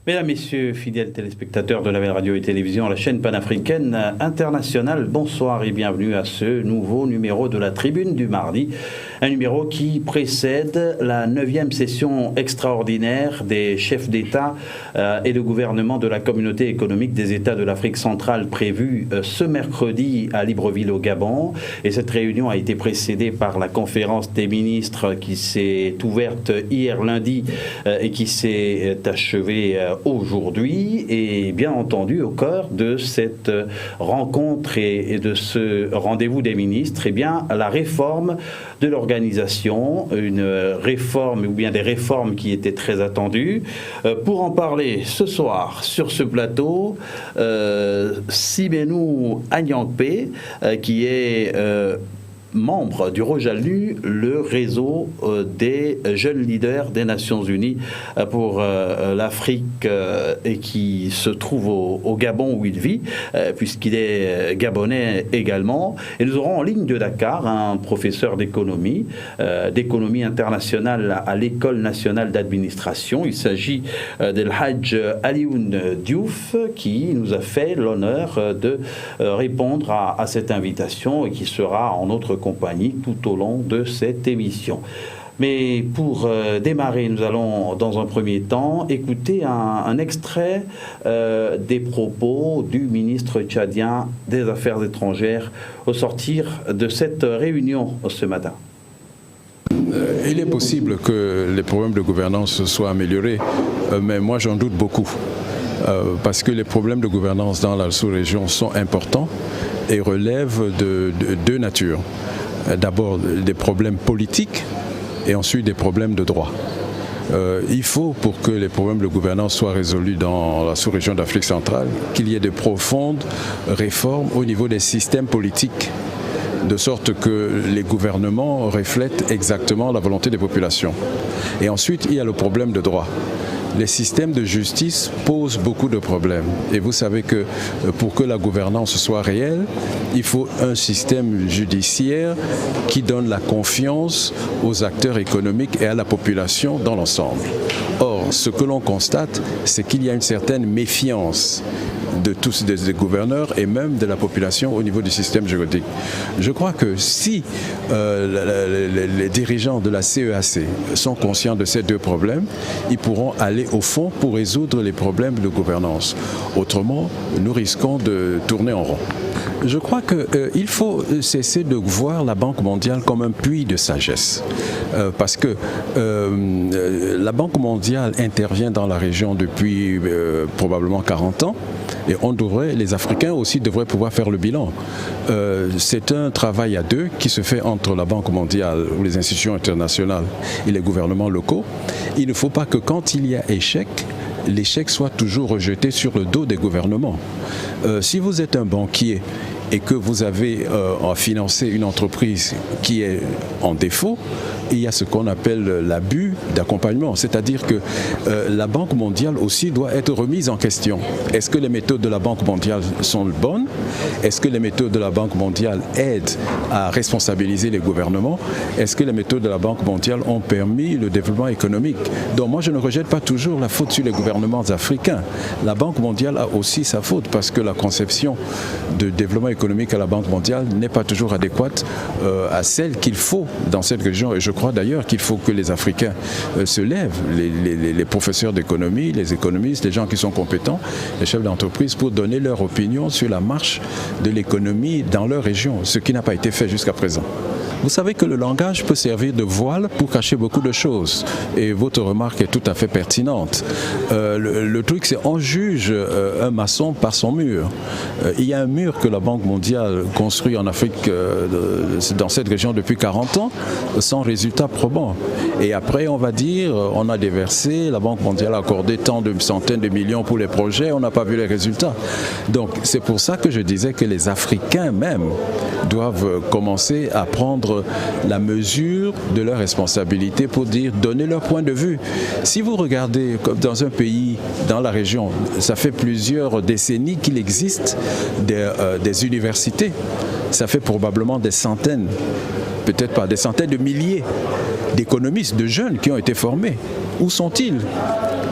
Mesdames, Messieurs, fidèles téléspectateurs de la Belle Radio et Télévision, la chaîne panafricaine internationale, bonsoir et bienvenue à ce nouveau numéro de la Tribune du mardi. Un numéro qui précède la 9e session extraordinaire des chefs d'État et de gouvernement de la Communauté économique des États de l'Afrique centrale prévue ce mercredi à Libreville au Gabon. Et cette réunion a été précédée par la conférence des ministres qui s'est ouverte hier lundi et qui s'est achevée aujourd'hui. Et bien entendu, au cœur de cette rencontre et de ce rendez-vous des ministres, eh bien, la réforme de l'organisation, une réforme ou bien des réformes qui étaient très attendues. Pour en parler ce soir sur ce plateau, Sibenou Agnankpe, qui est membre du Rojalu, le réseau des jeunes leaders des Nations Unies pour l'Afrique et qui se trouve au Gabon où il vit, puisqu'il est gabonais également. Et nous aurons en ligne de Dakar un professeur d'économie internationale à l'École nationale d'administration. Il s'agit d'El Hadj Alioune Diouf qui nous a fait l'honneur de répondre à cette invitation et qui sera en notre compagnie tout au long de cette émission. Mais pour démarrer, nous allons dans un premier temps écouter un extrait des propos du ministre tchadien des Affaires étrangères au sortir de cette réunion ce matin. Il est possible que les problèmes de gouvernance soient améliorés, mais moi j'en doute beaucoup. Parce que les problèmes de gouvernance dans la sous-région sont importants et relèvent de deux natures. D'abord des problèmes politiques et ensuite des problèmes de droit. Il faut, pour que les problèmes de gouvernance soient résolus dans la sous-région d'Afrique centrale, qu'il y ait de profondes réformes au niveau des systèmes politiques, de sorte que les gouvernements reflètent exactement la volonté des populations. Et ensuite, il y a le problème de droit. Les systèmes de justice posent beaucoup de problèmes. Et vous savez que pour que la gouvernance soit réelle, il faut un système judiciaire qui donne la confiance aux acteurs économiques et à la population dans l'ensemble. Or, ce que l'on constate, c'est qu'il y a une certaine méfiance de tous des gouverneurs et même de la population au niveau du système juridique. Je crois que si les dirigeants de la CEAC sont conscients de ces deux problèmes, ils pourront aller au fond pour résoudre les problèmes de gouvernance. Autrement, nous risquons de tourner en rond. Je crois qu'il faut cesser de voir la Banque mondiale comme un puits de sagesse. Parce que la Banque mondiale intervient dans la région depuis probablement 40 ans. Et les Africains aussi devraient pouvoir faire le bilan. C'est un travail à deux qui se fait entre la Banque mondiale ou les institutions internationales et les gouvernements locaux. Il ne faut pas que quand il y a échec, l'échec soit toujours rejeté sur le dos des gouvernements. Si vous êtes un banquier et que vous avez financé une entreprise qui est en défaut, il y a ce qu'on appelle l'abus d'accompagnement. C'est-à-dire que la Banque mondiale aussi doit être remise en question. Est-ce que les méthodes de la Banque mondiale sont bonnes? Est-ce que les méthodes de la Banque mondiale aident à responsabiliser les gouvernements? Est-ce que les méthodes de la Banque mondiale ont permis le développement économique? Donc moi je ne rejette pas toujours la faute sur les gouvernements africains. La Banque mondiale a aussi sa faute parce que la conception de développement économique à la Banque mondiale n'est pas toujours adéquate à celle qu'il faut dans cette région. Et je crois d'ailleurs qu'il faut que les Africains se lèvent, les professeurs d'économie, les économistes, les gens qui sont compétents, les chefs d'entreprise, pour donner leur opinion sur la marche de l'économie dans leur région, ce qui n'a pas été fait jusqu'à présent. Vous savez que le langage peut servir de voile pour cacher beaucoup de choses. Et votre remarque est tout à fait pertinente. Le truc, c'est qu'on juge un maçon par son mur. Il y a un mur que la Banque mondiale construit en Afrique, dans cette région depuis 40 ans, sans résultat probant. Et après, on va dire, on a déversé, la Banque mondiale a accordé tant de centaines de millions pour les projets, on n'a pas vu les résultats. Donc, c'est pour ça que je disais que les Africains même doivent commencer à prendre la mesure de leurs responsabilités pour donner leur point de vue. Si vous regardez comme dans un pays, dans la région, ça fait plusieurs décennies qu'il existe des universités. Ça fait probablement des centaines, peut-être pas des centaines de milliers d'économistes, de jeunes qui ont été formés. Où sont-ils?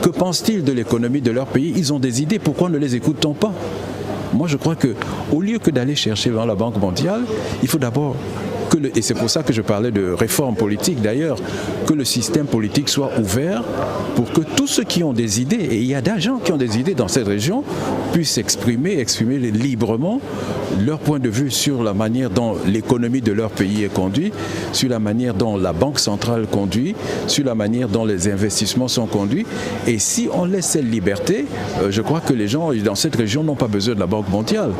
Que pensent-ils de l'économie de leur pays? Ils ont des idées, pourquoi ne les écoute-t-on pas? Moi, je crois qu'au lieu que d'aller chercher dans la Banque mondiale, il faut d'abord et c'est pour ça que je parlais de réforme politique d'ailleurs, que le système politique soit ouvert pour que tous ceux qui ont des idées, et il y a des gens qui ont des idées dans cette région, puissent exprimer librement leur point de vue sur la manière dont l'économie de leur pays est conduite, sur la manière dont la Banque centrale conduit, sur la manière dont les investissements sont conduits. Et si on laisse cette liberté, je crois que les gens dans cette région n'ont pas besoin de la Banque mondiale.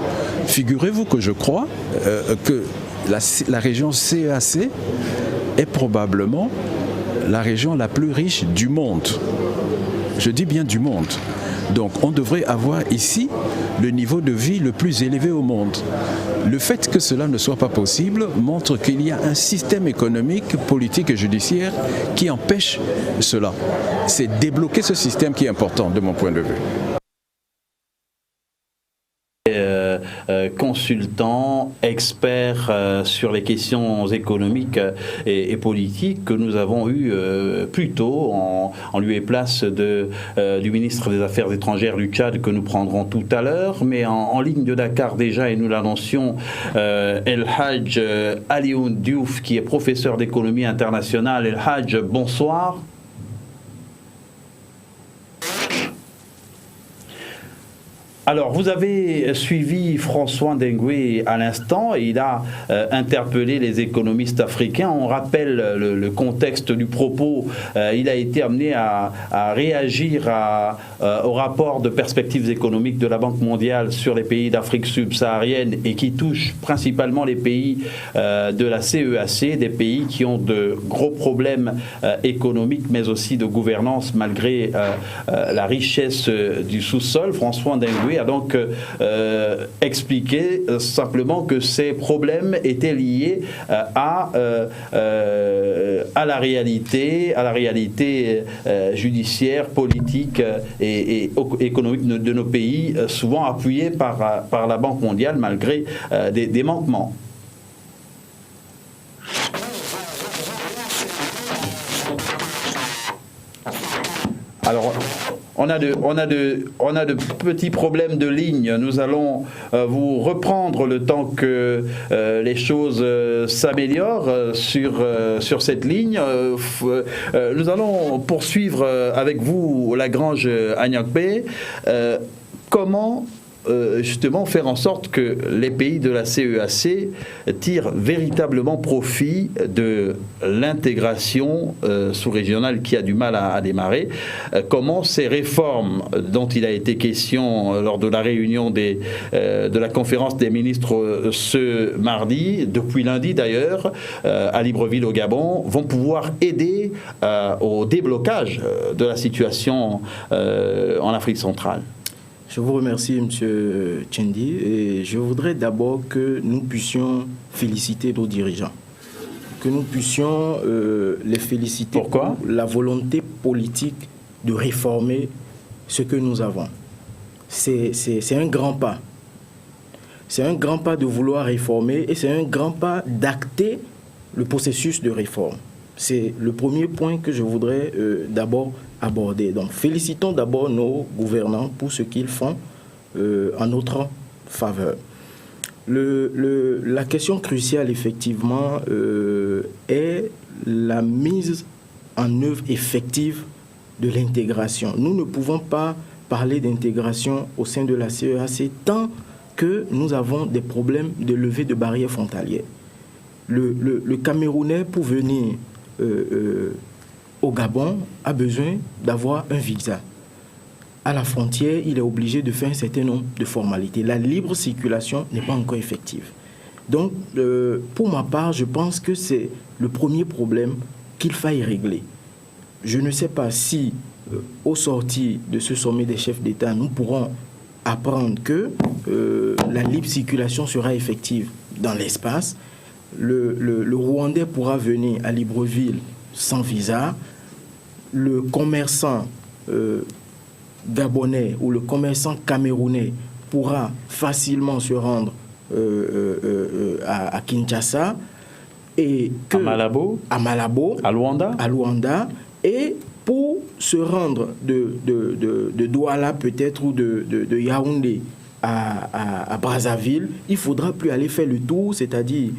Figurez-vous que je crois que la région CEAC est probablement la région la plus riche du monde. Je dis bien du monde. Donc on devrait avoir ici le niveau de vie le plus élevé au monde. Le fait que cela ne soit pas possible montre qu'il y a un système économique, politique et judiciaire qui empêche cela. C'est débloquer ce système qui est important de mon point de vue. Consultant, expert sur les questions économiques et politiques que nous avons eu plus tôt en lieu et place du ministre des Affaires étrangères du Tchad que nous prendrons tout à l'heure, mais en ligne de Dakar déjà, et nous l'annoncions, El Hadj Alioune Diouf qui est professeur d'économie internationale. El Hadj, bonsoir. Alors, vous avez suivi François Ndengwe à l'instant et il a interpellé les économistes africains. On rappelle le contexte du propos. Il a été amené à réagir au rapport de perspectives économiques de la Banque mondiale sur les pays d'Afrique subsaharienne et qui touche principalement les pays de la CEAC, des pays qui ont de gros problèmes économiques mais aussi de gouvernance malgré la richesse du sous-sol. François Ndengwe a donc expliqué simplement que ces problèmes étaient liés à la réalité judiciaire, politique et économique de nos pays, souvent appuyés par la Banque mondiale malgré des manquements. Alors, on a de petits problèmes de ligne. Nous allons vous reprendre le temps que les choses s'améliorent sur cette ligne. Nous allons poursuivre avec vous, Lagrange Agnakpe. Comment justement faire en sorte que les pays de la CEAC tirent véritablement profit de l'intégration sous-régionale qui a du mal à démarrer. Comment ces réformes dont il a été question lors de la réunion de la conférence des ministres ce mardi, depuis lundi d'ailleurs, à Libreville au Gabon, vont pouvoir aider au déblocage de la situation en Afrique centrale? Je vous remercie, M. Tchendi, et je voudrais d'abord que nous puissions féliciter nos dirigeants, que nous puissions les féliciter. Pourquoi? Pour la volonté politique de réformer ce que nous avons. C'est un grand pas. C'est un grand pas de vouloir réformer et c'est un grand pas d'acter le processus de réforme. C'est le premier point que je voudrais d'abord aborder. Donc, félicitons d'abord nos gouvernants pour ce qu'ils font en notre faveur. La question cruciale, effectivement, est la mise en œuvre effective de l'intégration. Nous ne pouvons pas parler d'intégration au sein de la CEAC tant que nous avons des problèmes de levée de barrières frontalières. Le Camerounais, pour venir au Gabon, a besoin d'avoir un visa. À la frontière, il est obligé de faire un certain nombre de formalités. La libre circulation n'est pas encore effective. Donc, pour ma part, je pense que c'est le premier problème qu'il faille régler. Je ne sais pas si, au sortir de ce sommet des chefs d'État, nous pourrons apprendre que la libre circulation sera effective dans l'espace. Le Rwandais pourra venir à Libreville sans visa. Le commerçant gabonais ou le commerçant camerounais pourra facilement se rendre à Kinshasa et que, à Malabo, à Luanda. Et pour se rendre de Douala peut-être ou de Yaoundé à Brazzaville, il ne faudra plus aller faire le tour, c'est-à-dire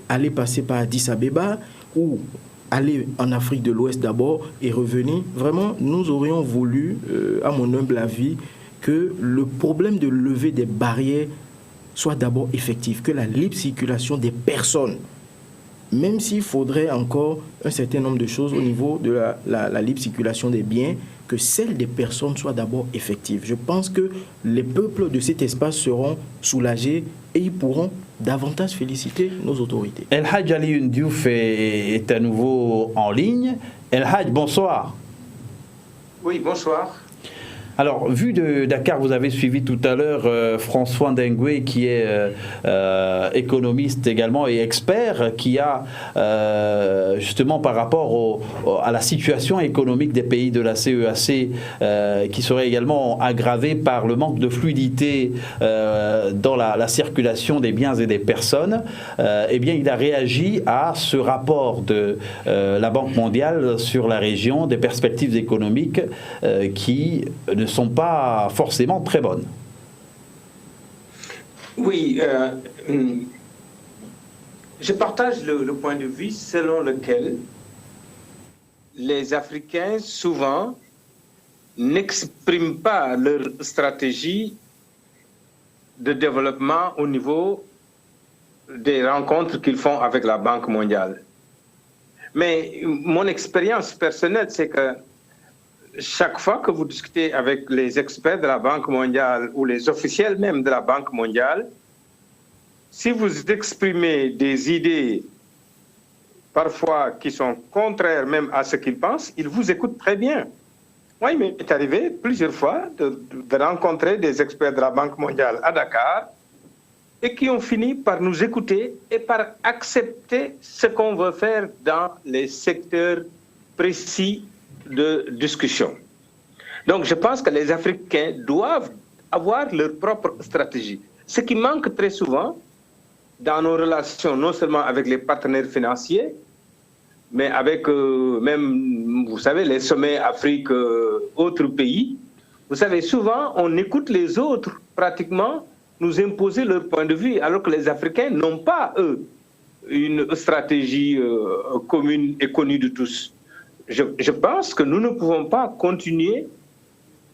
aller passer par Addis Abeba ou aller en Afrique de l'Ouest d'abord et revenir. Vraiment, nous aurions voulu, à mon humble avis, que le problème de lever des barrières soit d'abord effectif, que la libre circulation des personnes, même s'il faudrait encore un certain nombre de choses au niveau de la libre circulation des biens, que celle des personnes soit d'abord effective. Je pense que les peuples de cet espace seront soulagés et ils pourront davantage féliciter nos autorités. El Hadj Alioune Diouf est à nouveau en ligne. El Hadj, bonsoir. Oui, bonsoir. Alors, vu de Dakar, vous avez suivi tout à l'heure François Ndengwe, qui est économiste également et expert, qui a justement par rapport à la situation économique des pays de la CEAC, qui serait également aggravée par le manque de fluidité dans la circulation des biens et des personnes, eh bien, il a réagi à ce rapport de la Banque mondiale sur la région, des perspectives économiques qui ne sont pas forcément très bonnes. Oui, je partage le point de vue selon lequel les Africains souvent n'expriment pas leur stratégie de développement au niveau des rencontres qu'ils font avec la Banque mondiale. Mais mon expérience personnelle, c'est que chaque fois que vous discutez avec les experts de la Banque mondiale ou les officiels même de la Banque mondiale, si vous exprimez des idées parfois qui sont contraires même à ce qu'ils pensent, ils vous écoutent très bien. Moi, il m'est arrivé plusieurs fois de rencontrer des experts de la Banque mondiale à Dakar et qui ont fini par nous écouter et par accepter ce qu'on veut faire dans les secteurs précis de discussion. Donc je pense que les Africains doivent avoir leur propre stratégie. Ce qui manque très souvent dans nos relations, non seulement avec les partenaires financiers, mais avec même, vous savez, les sommets Afrique, autres pays. Vous savez, souvent, on écoute les autres pratiquement nous imposer leur point de vue, alors que les Africains n'ont pas, eux, une stratégie commune et connue de tous. Je pense que nous ne pouvons pas continuer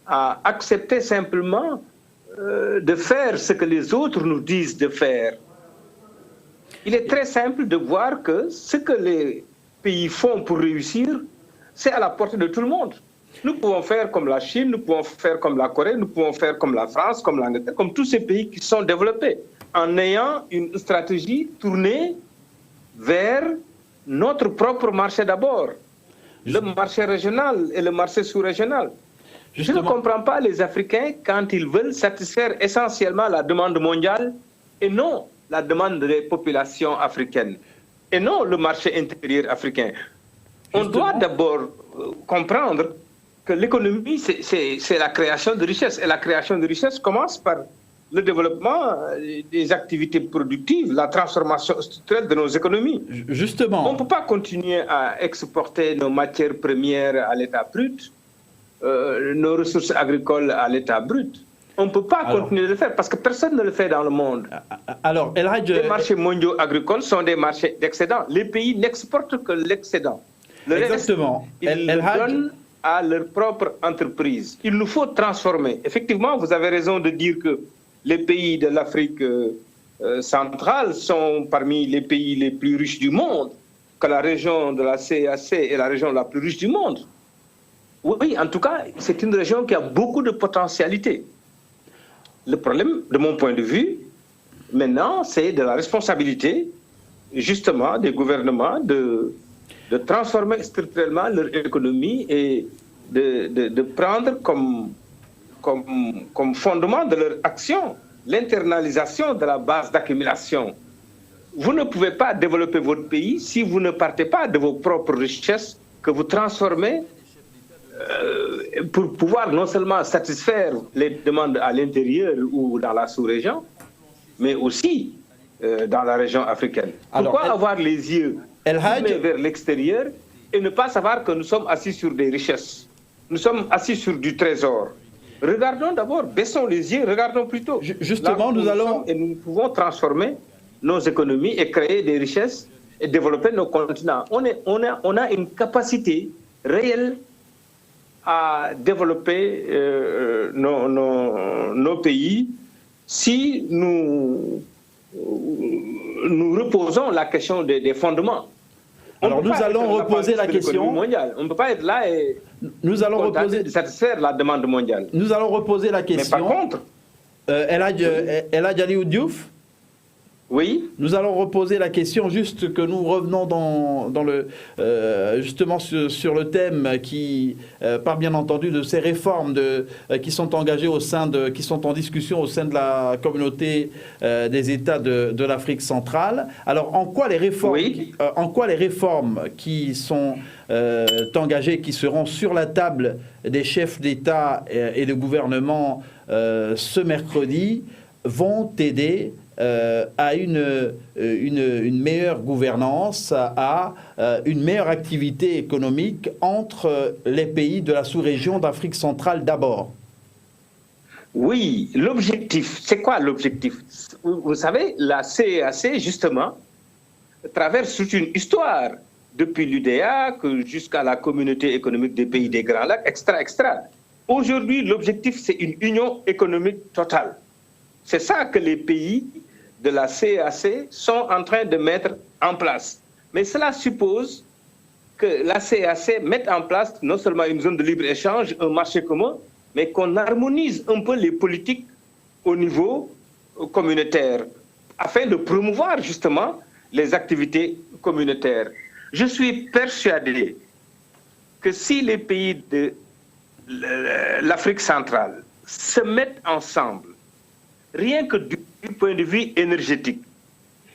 à accepter simplement de faire ce que les autres nous disent de faire. Il est très simple de voir que ce que les pays font pour réussir, c'est à la portée de tout le monde. Nous pouvons faire comme la Chine, nous pouvons faire comme la Corée, nous pouvons faire comme la France, comme l'Angleterre, comme tous ces pays qui sont développés, en ayant une stratégie tournée vers notre propre marché d'abord. Le marché régional et le marché sous-régional. Je ne comprends pas les Africains quand ils veulent satisfaire essentiellement la demande mondiale et non la demande des populations africaines, et non le marché intérieur africain. On doit d'abord comprendre que l'économie, c'est la création de richesse. Et la création de richesse commence par le développement des activités productives, la transformation structurelle de nos économies. Justement. On ne peut pas continuer à exporter nos matières premières à l'état brut, nos ressources agricoles à l'état brut. On ne peut pas continuer de le faire parce que personne ne le fait dans le monde. Alors, El Hadj, les marchés mondiaux agricoles sont des marchés d'excédent. Les pays n'exportent que l'excédent. Le exactement. Reste, ils le donnent à leur propre entreprise. Il nous faut transformer. Effectivement, vous avez raison de dire que les pays de l'Afrique centrale sont parmi les pays les plus riches du monde, que la région de la CEAC est la région la plus riche du monde. Oui, en tout cas, c'est une région qui a beaucoup de potentialités. Le problème, de mon point de vue, maintenant, c'est de la responsabilité, justement, des gouvernements de transformer structurellement leur économie et de prendre comme fondement de leur action l'internalisation de la base d'accumulation. Vous ne pouvez pas développer votre pays si vous ne partez pas de vos propres richesses que vous transformez pour pouvoir non seulement satisfaire les demandes à l'intérieur ou dans la sous-région, mais aussi dans la région africaine. Pourquoi avoir les yeux tournés vers l'extérieur et ne pas savoir que nous sommes assis sur des richesses? nous sommes assis sur du trésor. Regardons d'abord, baissons les yeux, regardons plutôt. Justement, nous allons... Et nous pouvons transformer nos économies et créer des richesses et développer nos continents. On a une capacité réelle à développer nos pays si nous reposons la question des fondements. Alors nous allons reposer la question. Mondiale. On ne peut pas être là et nous allons reposer de satisfaire la demande mondiale. Nous allons reposer la question. Mais par contre, El Hadj Aliou Diouf. Oui. Nous allons reposer la question, juste que nous revenons dans le, justement sur le thème qui parle bien entendu de ces réformes qui sont engagées qui sont en discussion au sein de la communauté des États de l'Afrique centrale. Alors en quoi les réformes qui sont engagées, qui seront sur la table des chefs d'État et de gouvernement ce mercredi vont aider à une meilleure gouvernance, à une meilleure activité économique entre les pays de la sous-région d'Afrique centrale d'abord? Oui, l'objectif, c'est quoi l'objectif? Vous savez, la CEAC, justement, traverse toute une histoire, depuis l'UDA jusqu'à la communauté économique des pays des Grands Lacs, extra. Aujourd'hui, l'objectif, c'est une union économique totale. C'est ça que les pays de la CEAC sont en train de mettre en place. Mais cela suppose que la CEAC mette en place non seulement une zone de libre-échange, un marché commun, mais qu'on harmonise un peu les politiques au niveau communautaire, afin de promouvoir justement les activités communautaires. Je suis persuadé que si les pays de l'Afrique centrale se mettent ensemble, rien que du point de vue énergétique,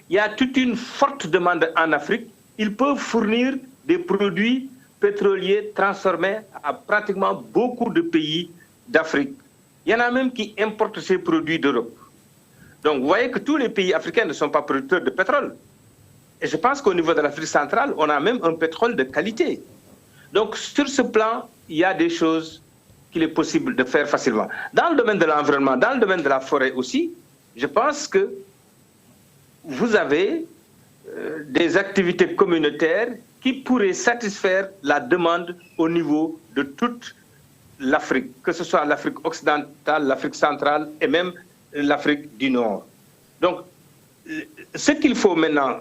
il y a toute une forte demande en Afrique. Ils peuvent fournir des produits pétroliers transformés à pratiquement beaucoup de pays d'Afrique. Il y en a même qui importent ces produits d'Europe. Donc vous voyez que tous les pays africains ne sont pas producteurs de pétrole. Et je pense qu'au niveau de l'Afrique centrale, on a même un pétrole de qualité. Donc sur ce plan, il y a des choses qu'il est possible de faire facilement. Dans le domaine de l'environnement, dans le domaine de la forêt aussi, je pense que vous avez des activités communautaires qui pourraient satisfaire la demande au niveau de toute l'Afrique, que ce soit l'Afrique occidentale, l'Afrique centrale et même l'Afrique du Nord. Donc, ce qu'il faut maintenant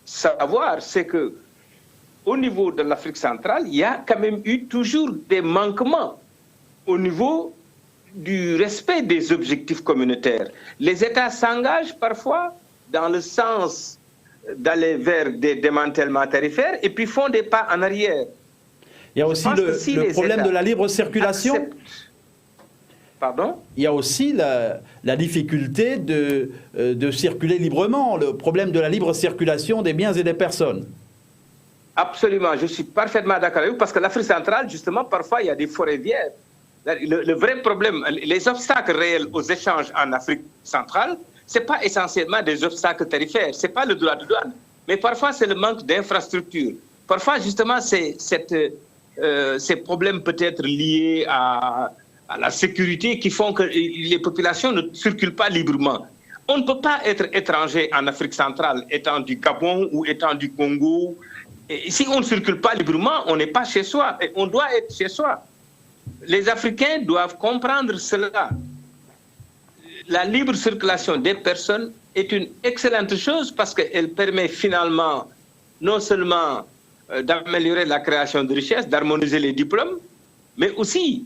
savoir, c'est que au niveau de l'Afrique centrale, il y a quand même eu toujours des manquements au niveau du respect des objectifs communautaires. Les États s'engagent parfois dans le sens d'aller vers des démantèlements tarifaires et puis font des pas en arrière. Il y a aussi le problème de la libre circulation. Pardon? Il y a aussi la difficulté de circuler librement, le problème de la libre circulation des biens et des personnes. Absolument, je suis parfaitement d'accord avec vous, parce que l'Afrique centrale, justement, parfois, il y a des forêts vierges. Le vrai problème, les obstacles réels aux échanges en Afrique centrale, ce n'est pas essentiellement des obstacles tarifaires, ce n'est pas le droit de douane, mais parfois c'est le manque d'infrastructures. Parfois, justement, ces problèmes peut-être liés à la sécurité qui font que les populations ne circulent pas librement. On ne peut pas être étranger en Afrique centrale, étant du Gabon ou étant du Congo. Et si on ne circule pas librement, on n'est pas chez soi, et on doit être chez soi. Les Africains doivent comprendre cela. La libre circulation des personnes est une excellente chose parce qu'elle permet finalement non seulement d'améliorer la création de richesses, d'harmoniser les diplômes, mais aussi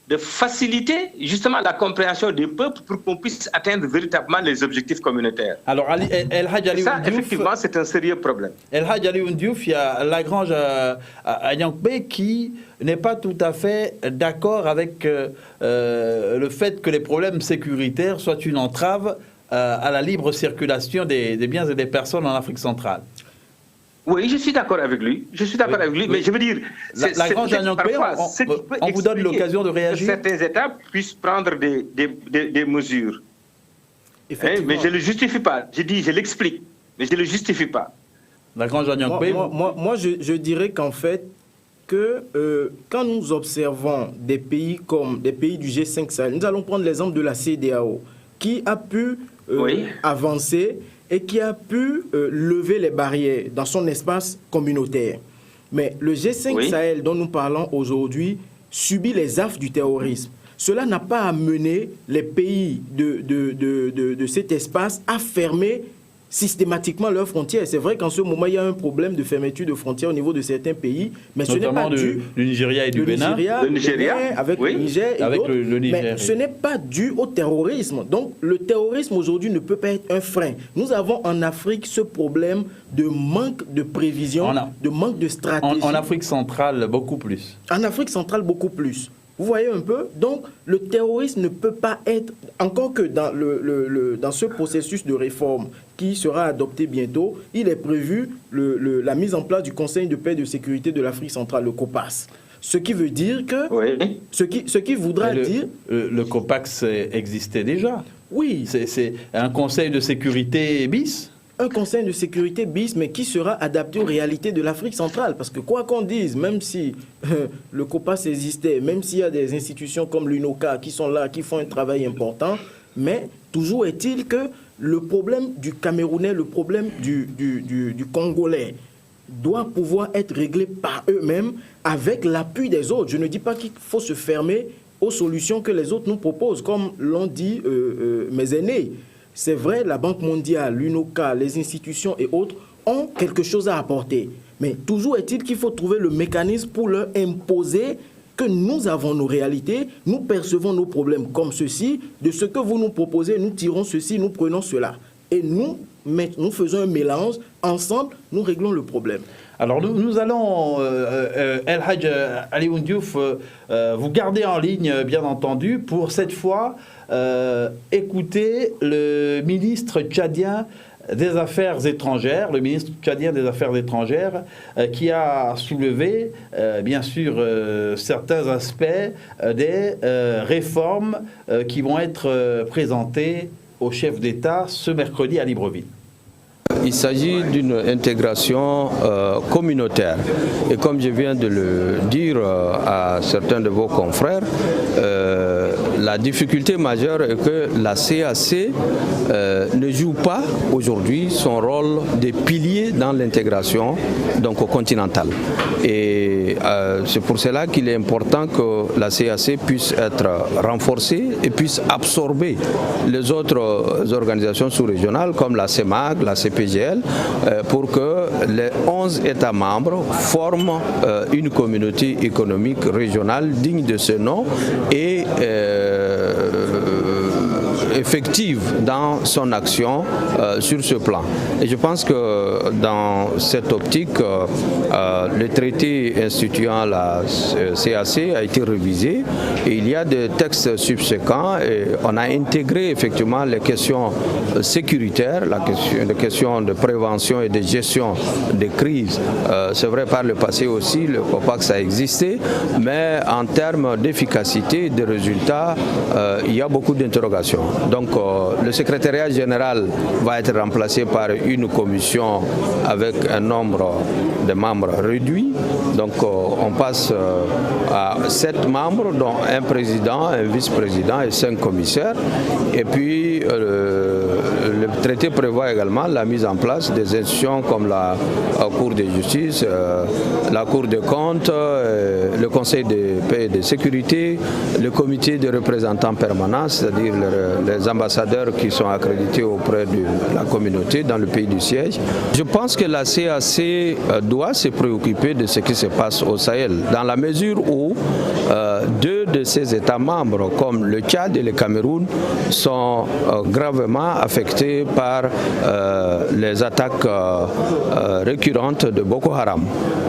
de faciliter justement la compréhension des peuples pour qu'on puisse atteindre véritablement les objectifs communautaires. Alors, El Hadj Aliou ça, Diouf, effectivement, c'est un sérieux problème. El Hadj Aliou Diouf, il y a Lagrange à Yankbé qui n'est pas tout à fait d'accord avec le fait que les problèmes sécuritaires soient une entrave à la libre circulation des biens et des personnes en Afrique centrale. Oui, je suis d'accord avec lui. Je suis d'accord avec lui, mais je veux dire... Lagrange à Yankbé, on vous donne l'occasion de réagir. Que certains États puissent prendre des mesures. Mais je ne le justifie pas. Je dis, je l'explique, mais je ne le justifie pas. Lagrange à Yankbé. Moi, je dirais qu'en fait, que quand nous observons des pays comme des pays du G5 Sahel, nous allons prendre l'exemple de la CEDEAO, qui a pu avancer et qui a pu lever les barrières dans son espace communautaire. Mais le G5 Sahel dont nous parlons aujourd'hui subit les affres du terrorisme. Cela n'a pas amené les pays de cet espace à fermer systématiquement leurs frontières. C'est vrai qu'en ce moment, il y a un problème de fermeture de frontières au niveau de certains pays, mais ce n'est pas dû... du Nigeria et du Bénin. Le Nigeria, avec le Niger et avec d'autres. le Niger. Mais ce n'est pas dû au terrorisme. Donc, le terrorisme aujourd'hui ne peut pas être un frein. Nous avons en Afrique ce problème de manque de prévision, de manque de stratégie. En Afrique centrale, beaucoup plus. En Afrique centrale, beaucoup plus. Vous voyez un peu? Donc, le terrorisme ne peut pas être, encore que dans, dans ce processus de réforme qui sera adopté bientôt, il est prévu la mise en place du Conseil de paix et de sécurité de l'Afrique centrale, le COPAS. Ce qui veut dire que... Ce qui voudra dire... Le COPAX existait déjà. Oui. C'est un Conseil de sécurité bis. Un conseil de sécurité bis, mais qui sera adapté aux réalités de l'Afrique centrale. Parce que quoi qu'on dise, même si le COPAS existait, même s'il y a des institutions comme l'UNOCA qui sont là, qui font un travail important, mais toujours est-il que le problème du Camerounais, le problème du Congolais doit pouvoir être réglé par eux-mêmes avec l'appui des autres. Je ne dis pas qu'il faut se fermer aux solutions que les autres nous proposent, comme l'ont dit mes aînés. C'est vrai, la Banque mondiale, l'UNOCA, les institutions et autres ont quelque chose à apporter. Mais toujours est-il qu'il faut trouver le mécanisme pour leur imposer que nous avons nos réalités, nous percevons nos problèmes comme ceci, de ce que vous nous proposez, nous tirons ceci, nous prenons cela. Et nous faisons un mélange, ensemble, nous réglons le problème. Alors nous allons, El Hadj Alioune Diouf, vous garder en ligne, bien entendu, pour cette fois écouter le ministre tchadien des Affaires étrangères, qui a soulevé, bien sûr, certains aspects des réformes qui vont être présentées au chef d'État ce mercredi à Libreville. Il s'agit d'une intégration communautaire. Et comme je viens de le dire à certains de vos confrères, la difficulté majeure est que la CAC ne joue pas aujourd'hui son rôle de pilier dans l'intégration continentale. Et c'est pour cela qu'il est important que la CAC puisse être renforcée et puisse absorber les autres organisations sous-régionales comme la CEMAC, la CPGL, pour que les 11 États membres forment une communauté économique régionale digne de ce nom et effective dans son action sur ce plan. Et je pense que dans cette optique, le traité instituant la CAC a été révisé et il y a des textes subséquents et on a intégré effectivement les questions sécuritaires, les questions de prévention et de gestion des crises. C'est vrai, par le passé aussi, le COPAX a existé, mais en termes d'efficacité et de résultats, il y a beaucoup d'interrogations. Donc le secrétariat général va être remplacé par une commission avec un nombre de membres réduit. Donc on passe à 7 membres, dont un président, un vice-président et 5 commissaires. Et puis le traité prévoit également la mise en place des institutions comme la Cour de justice, la Cour des comptes, le Conseil de paix et de sécurité, le comité de représentants permanents, c'est-à-dire les ambassadeurs qui sont accrédités auprès de la communauté dans le pays du siège. Je pense que la CAC doit se préoccuper de ce qui se passe au Sahel, dans la mesure où 2 de ses États membres, comme le Tchad et le Cameroun, sont gravement affectés par les attaques récurrentes de Boko Haram.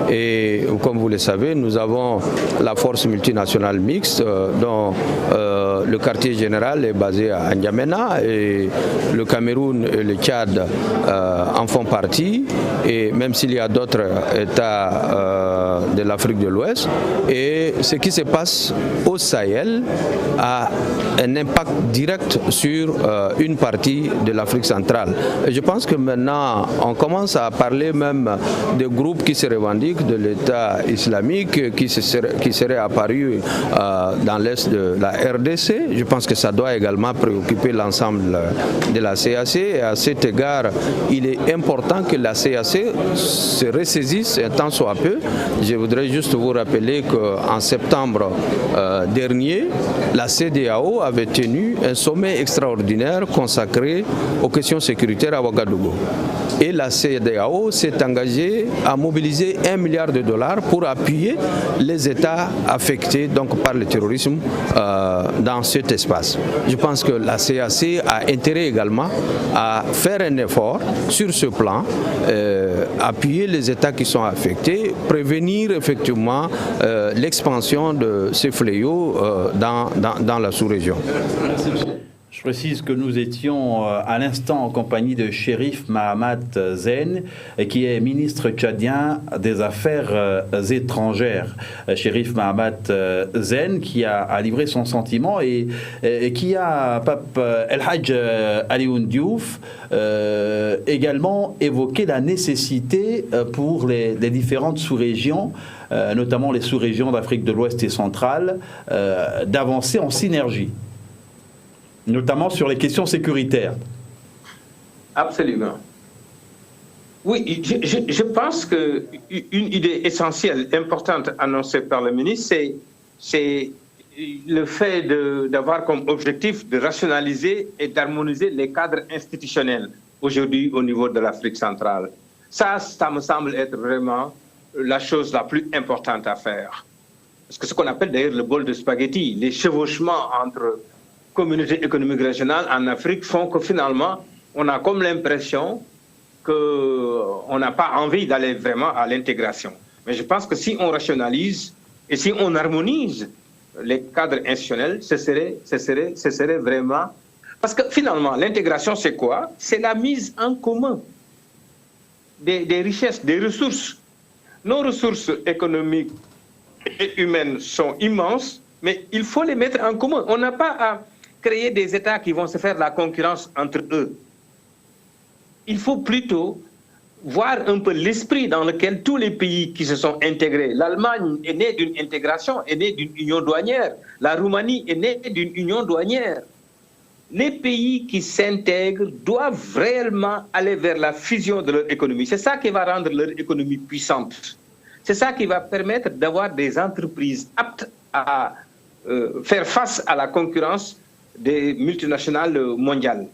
Et comme vous le savez, nous avons la force multinationale mixte dont le quartier général est basé à N'Djamena et le Cameroun et le Tchad en font partie. Et même s'il y a d'autres États de l'Afrique de l'Ouest. Et ce qui se passe au Sahel a un impact direct sur une partie de l'Afrique centrale. Et je pense que maintenant, on commence à parler même de groupes qui se revendiquent de l'État islamique, qui seraient apparus dans l'est de la RDC. Je pense que ça doit également préoccuper l'ensemble de la CAC. Et à cet égard, il est important que la CAC se ressaisisse un tant soit peu. Je voudrais juste vous rappeler qu'en septembre dernier, la CEDEAO avait tenu un sommet extraordinaire consacré aux questions sécuritaires à Ouagadougou. Et la CEDEAO s'est engagée à mobiliser $1 milliard pour appuyer les États affectés donc, par le terrorisme dans cet espace. Je pense que la CAC a intérêt également à faire un effort sur ce plan, appuyer les États qui sont affectés, prévenir effectivement l'expansion de ces fléaux dans la sous-région. Je précise que nous étions à l'instant en compagnie de Cherif Mahamat Zen, qui est ministre tchadien des Affaires étrangères. Cherif Mahamat Zen, qui a livré son sentiment et qui a, Pape El Hadj Alioune Diouf, également évoqué la nécessité pour les différentes sous-régions, notamment les sous-régions d'Afrique de l'Ouest et centrale, d'avancer en synergie, notamment sur les questions sécuritaires. Absolument. Oui, je pense qu'une idée essentielle, importante annoncée par le ministre, c'est le fait d'avoir comme objectif de rationaliser et d'harmoniser les cadres institutionnels aujourd'hui au niveau de l'Afrique centrale. Ça me semble être vraiment la chose la plus importante à faire. Parce que ce qu'on appelle d'ailleurs le bol de spaghetti, les chevauchements entre communautés économiques régionales en Afrique font que finalement, on a comme l'impression qu'on n'a pas envie d'aller vraiment à l'intégration. Mais je pense que si on rationalise et si on harmonise les cadres institutionnels, ce serait vraiment... Parce que finalement, l'intégration, c'est quoi? C'est la mise en commun des richesses, des ressources. Nos ressources économiques et humaines sont immenses, mais il faut les mettre en commun. On n'a pas à créer des États qui vont se faire la concurrence entre eux. Il faut plutôt voir un peu l'esprit dans lequel tous les pays qui se sont intégrés, l'Allemagne est née d'une intégration, est née d'une union douanière, la Roumanie est née d'une union douanière. Les pays qui s'intègrent doivent réellement aller vers la fusion de leur économie. C'est ça qui va rendre leur économie puissante. C'est ça qui va permettre d'avoir des entreprises aptes à faire face à la concurrence des multinationales mondiales.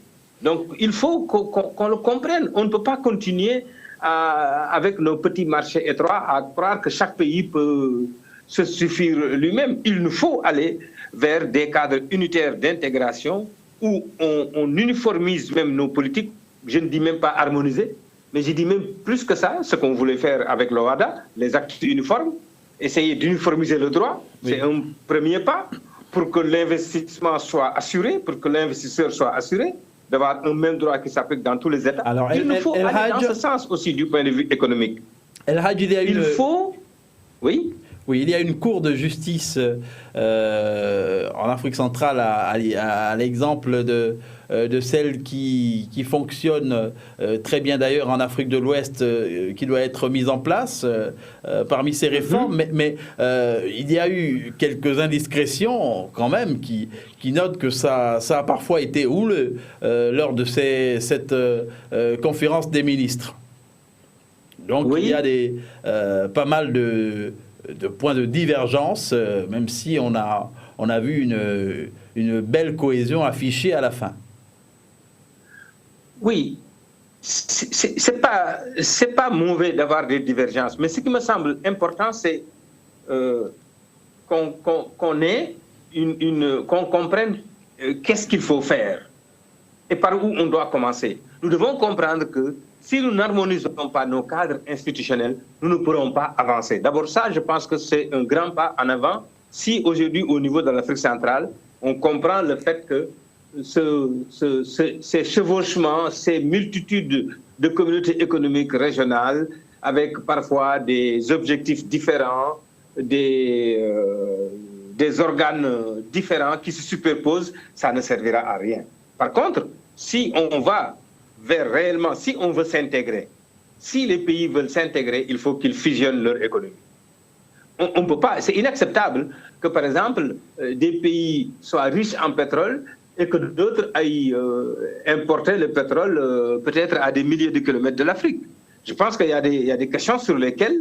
Donc, il faut qu'on le comprenne. On ne peut pas continuer avec nos petits marchés étroits à croire que chaque pays peut se suffire lui-même. Il nous faut aller vers des cadres unitaires d'intégration où on uniformise même nos politiques. Je ne dis même pas harmoniser, mais je dis même plus que ça, ce qu'on voulait faire avec l'OHADA, les actes uniformes, essayer d'uniformiser le droit, oui. C'est un premier pas pour que l'investissement soit assuré, pour que l'investisseur soit assuré, d'avoir un même droit qui s'applique dans tous les États. Alors, il nous faut aller dans ce sens aussi du point de vue économique. Il faut... Oui. Oui, il y a une cour de justice en Afrique centrale à l'exemple de celle qui fonctionne très bien d'ailleurs en Afrique de l'Ouest, qui doit être mise en place parmi ces réformes. Mais il y a eu quelques indiscrétions quand même qui notent que ça a parfois été houleux lors de cette conférence des ministres. Donc oui. Il y a pas mal de points de divergence, même si on a vu une belle cohésion affichée à la fin. Oui, c'est pas mauvais d'avoir des divergences, mais ce qui me semble important, c'est qu'on comprenne qu'est-ce qu'il faut faire et par où on doit commencer. Nous devons comprendre que si nous n'harmonisons pas nos cadres institutionnels, nous ne pourrons pas avancer. D'abord, ça, je pense que c'est un grand pas en avant. Si aujourd'hui, au niveau de l'Afrique centrale, on comprend le fait que ces chevauchements, ces multitudes de communautés économiques régionales, avec parfois des objectifs différents, des organes différents qui se superposent, ça ne servira à rien. Par contre, si on va vers réellement, si on veut s'intégrer, si les pays veulent s'intégrer, il faut qu'ils fusionnent leur économie. On ne peut pas, c'est inacceptable que, par exemple, des pays soient riches en pétrole et que d'autres aillent importer le pétrole peut-être à des milliers de kilomètres de l'Afrique. Je pense qu'il y a des questions sur lesquelles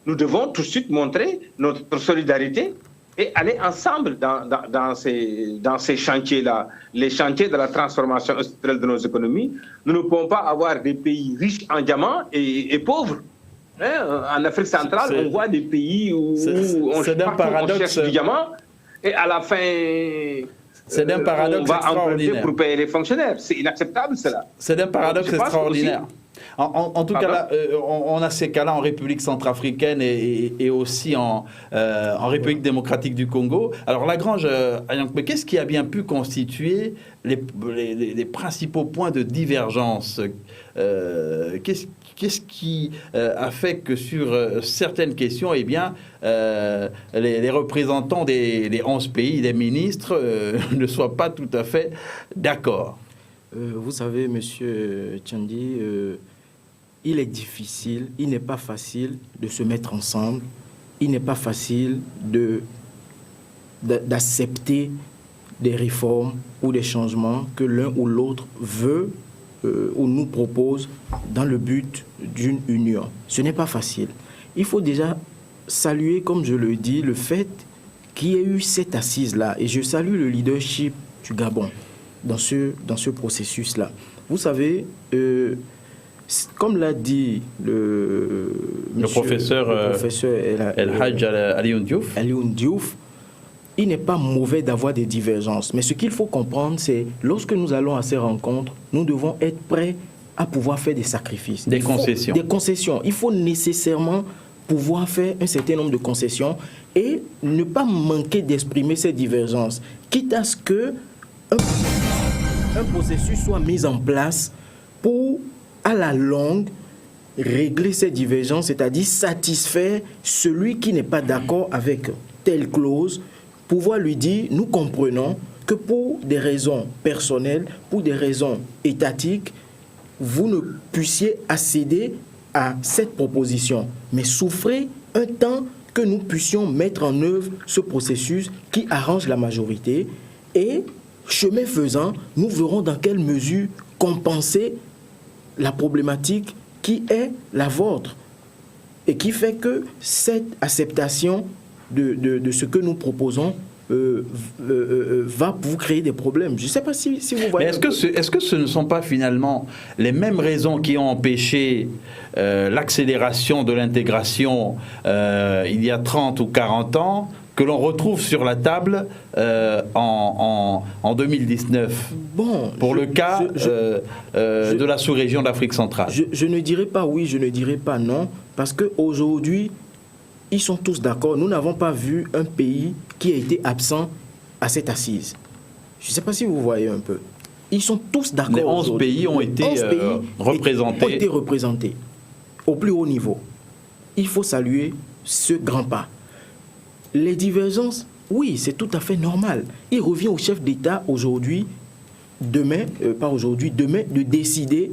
nous devons tout de suite montrer notre solidarité et aller ensemble dans ces chantiers-là, les chantiers de la transformation structurelle de nos économies. Nous ne pouvons pas avoir des pays riches en diamants et pauvres. En Afrique centrale, on voit des pays où on cherche du diamant et à la fin, c'est d'un paradoxe on va extraordinaire emprunter pour payer les fonctionnaires. C'est inacceptable, cela. C'est d'un paradoxe extraordinaire. En tout cas, là, on a ces cas-là en République centrafricaine et aussi en République démocratique du Congo. Alors, Lagrange, qu'est-ce qui a bien pu constituer les principaux points de divergence? Qu'est-ce qui a fait que sur certaines questions, eh bien, les représentants des 11 pays, les ministres, ne soient pas tout à fait d'accord? Vous savez, Monsieur Tchandi, il est difficile, il n'est pas facile de se mettre ensemble, il n'est pas facile d'accepter des réformes ou des changements que l'un ou l'autre veut ou nous propose dans le but d'une union. Ce n'est pas facile. Il faut déjà saluer, comme je le dis, le fait qu'il y ait eu cette assise-là. Et je salue le leadership du Gabon dans ce processus-là. Vous savez, comme l'a dit le professeur El Hadj Alioune Diouf, il n'est pas mauvais d'avoir des divergences. Mais ce qu'il faut comprendre, c'est lorsque nous allons à ces rencontres, nous devons être prêts à pouvoir faire des sacrifices. Des concessions. Il faut nécessairement pouvoir faire un certain nombre de concessions et ne pas manquer d'exprimer ces divergences, quitte à ce que un processus soit mis en place pour, à la longue, régler ces divergences, c'est-à-dire satisfaire celui qui n'est pas d'accord avec telle clause, pouvoir lui dire, nous comprenons que pour des raisons personnelles, pour des raisons étatiques, vous ne puissiez accéder à cette proposition, mais souffrez un temps que nous puissions mettre en œuvre ce processus qui arrange la majorité et, chemin faisant, nous verrons dans quelle mesure compenser la problématique qui est la vôtre et qui fait que cette acceptation de ce que nous proposons va vous créer des problèmes. Je ne sais pas si vous voyez... Mais est-ce que ce ne sont pas finalement les mêmes raisons qui ont empêché l'accélération de l'intégration il y a 30 ou 40 ans que l'on retrouve sur la table en 2019 pour le cas de la sous-région d'Afrique centrale? Je ne dirais pas oui, je ne dirais pas non, parce qu'aujourd'hui, ils sont tous d'accord. Nous n'avons pas vu un pays qui a été absent à cette assise. Je ne sais pas si vous voyez un peu. Ils sont tous d'accord. Les 11 pays ont été représentés au plus haut niveau. Il faut saluer ce grand pas. Les divergences, oui, c'est tout à fait normal. Il revient au chef d'État aujourd'hui, demain, de décider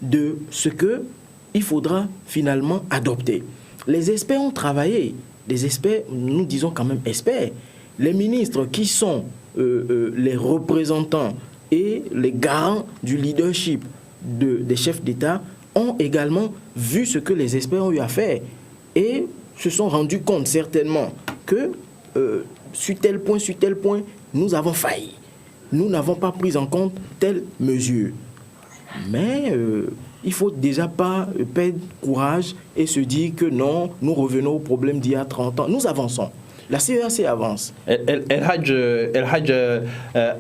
de ce qu'il faudra finalement adopter. Les experts ont travaillé. Les experts, nous disons quand même experts. Les ministres qui sont les représentants et les garants du leadership des chefs d'État ont également vu ce que les experts ont eu à faire et se sont rendus compte certainement que sur tel point, nous avons failli. Nous n'avons pas pris en compte telle mesure. Mais il ne faut déjà pas perdre courage et se dire que non, nous revenons au problème d'il y a 30 ans. Nous avançons. La CEAC avance. El Hadj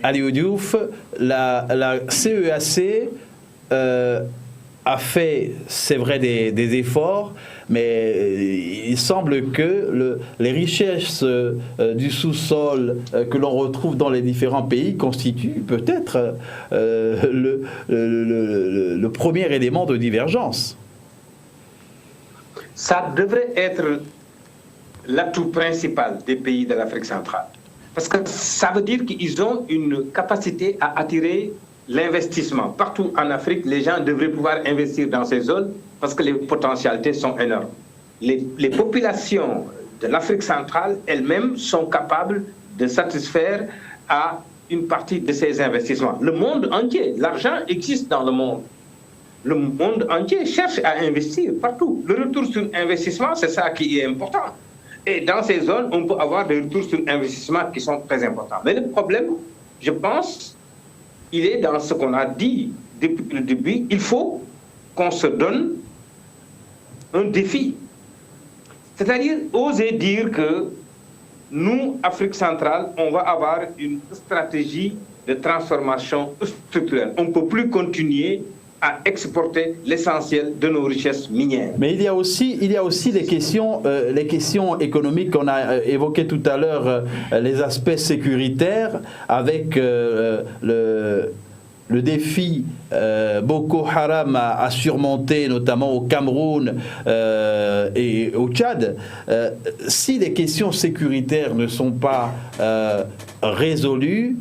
Alioune Diouf, la CEAC a fait, c'est vrai, des efforts, mais il semble que les richesses du sous-sol que l'on retrouve dans les différents pays constituent peut-être le premier élément de divergence. ça devrait être l'atout principal des pays de l'Afrique centrale. Parce que ça veut dire qu'ils ont une capacité à attirer l'investissement. Partout en Afrique, les gens devraient pouvoir investir dans ces zones parce que les potentialités sont énormes. Les populations de l'Afrique centrale elles-mêmes sont capables de satisfaire à une partie de ces investissements. Le monde entier, l'argent existe dans le monde. Le monde entier cherche à investir partout. Le retour sur investissement, c'est ça qui est important. Et dans ces zones, on peut avoir des retours sur investissement qui sont très importants. Mais le problème, je pense, il est dans ce qu'on a dit depuis le début. Il faut qu'on se donne un défi. C'est-à-dire oser dire que nous, Afrique centrale, on va avoir une stratégie de transformation structurelle. On ne peut plus continuer à exporter l'essentiel de nos richesses minières. Mais il y a aussi les questions économiques qu'on a évoquées tout à l'heure, les aspects sécuritaires avec le défi Boko Haram à surmonter, notamment au Cameroun et au Tchad. Si les questions sécuritaires ne sont pas résolues,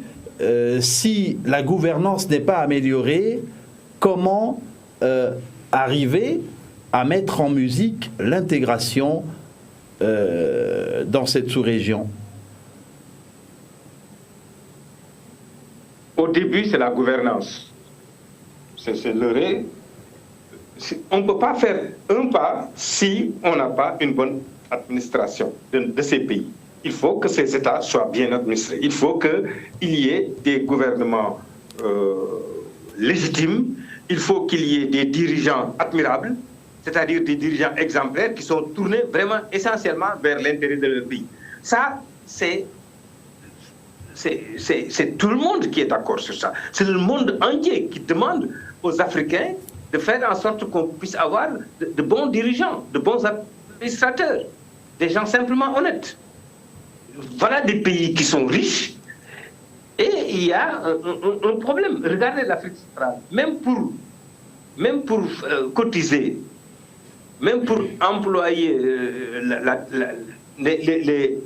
si la gouvernance n'est pas améliorée, comment arriver à mettre en musique l'intégration dans cette sous-région? Au début, c'est la gouvernance. C'est le. On ne peut pas faire un pas si on n'a pas une bonne administration de ces pays. Il faut que ces États soient bien administrés. Il faut qu'il y ait des gouvernements légitimes. Il faut qu'il y ait des dirigeants admirables, c'est-à-dire des dirigeants exemplaires qui sont tournés vraiment essentiellement vers l'intérêt de leur pays. Ça, c'est tout le monde qui est d'accord sur ça. C'est le monde entier qui demande aux Africains de faire en sorte qu'on puisse avoir de bons dirigeants, de bons administrateurs, des gens simplement honnêtes. Voilà des pays qui sont riches et il y a un problème. Regardez l'Afrique centrale. Même pour cotiser, même pour employer les